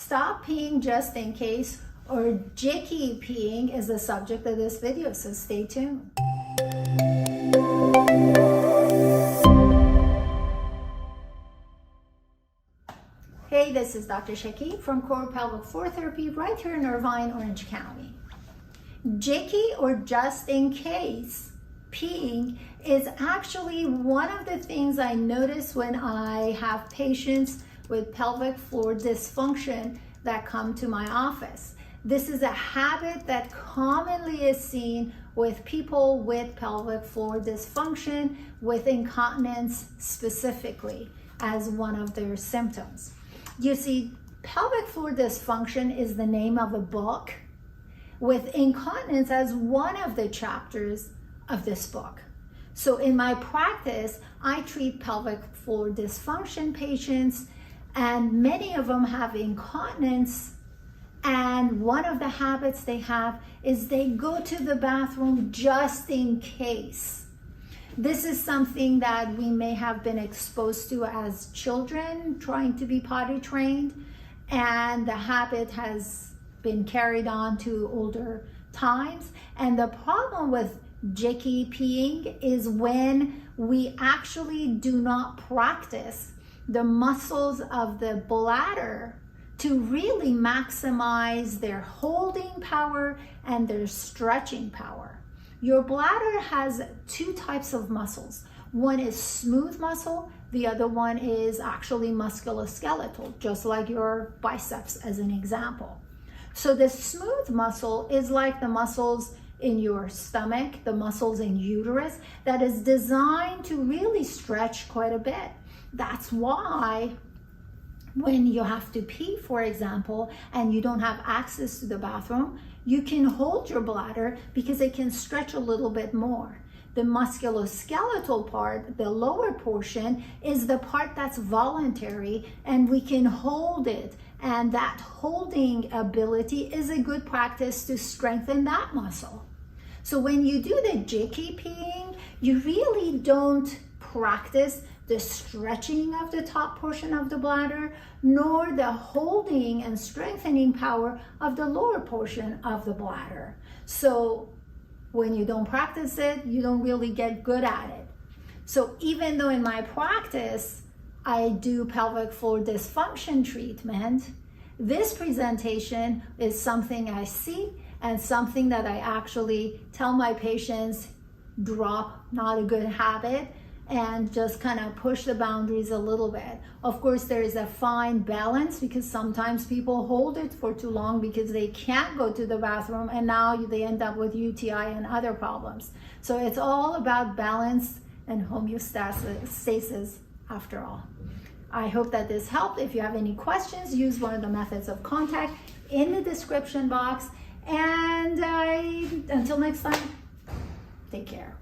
stop peeing just in case or jicky peeing is the subject of this video, so stay tuned. Hey, this is Dr. Shakib from Core Pelvic Floor Therapy right here in Irvine, Orange County. Jicky or just in case peeing is actually one of the things I notice when I have patients with pelvic floor dysfunction that come to my office. This is a habit that commonly is seen with people with pelvic floor dysfunction, with incontinence specifically as one of their symptoms. You see, pelvic floor dysfunction is the name of a book, with incontinence as one of the chapters of this book. So in my practice, I treat pelvic floor dysfunction patients, and many of them have incontinence, and one of the habits they have is they go to the bathroom just in case. This is something that we may have been exposed to as children trying to be potty trained, and the habit has been carried on to older times. And the problem with jicky peeing is when we actually do not practice the muscles of the bladder to really maximize their holding power and their stretching power. Your bladder has two types of muscles. One is smooth muscle, the other one is actually musculoskeletal, just like your biceps as an example. So the smooth muscle is like the muscles in your stomach, the muscles in uterus, that is designed to really stretch quite a bit. That's why when you have to pee, for example, and you don't have access to the bathroom, you can hold your bladder because it can stretch a little bit more. The musculoskeletal part, the lower portion, is the part that's voluntary, and we can hold it. And that holding ability is a good practice to strengthen that muscle. So when you do the jicky peeing, you really don't practice the stretching of the top portion of the bladder, nor the holding and strengthening power of the lower portion of the bladder. So when you don't practice it, you don't really get good at it. So even though in my practice, I do pelvic floor dysfunction treatment, this presentation is something I see and something that I actually tell my patients, drop, not a good habit, and just kind of push the boundaries a little bit. Of course, there is a fine balance because sometimes people hold it for too long because they can't go to the bathroom, and now they end up with UTI and other problems. So it's all about balance and homeostasis after all. I hope that this helped. If you have any questions, use one of the methods of contact in the description box. And until next time, take care.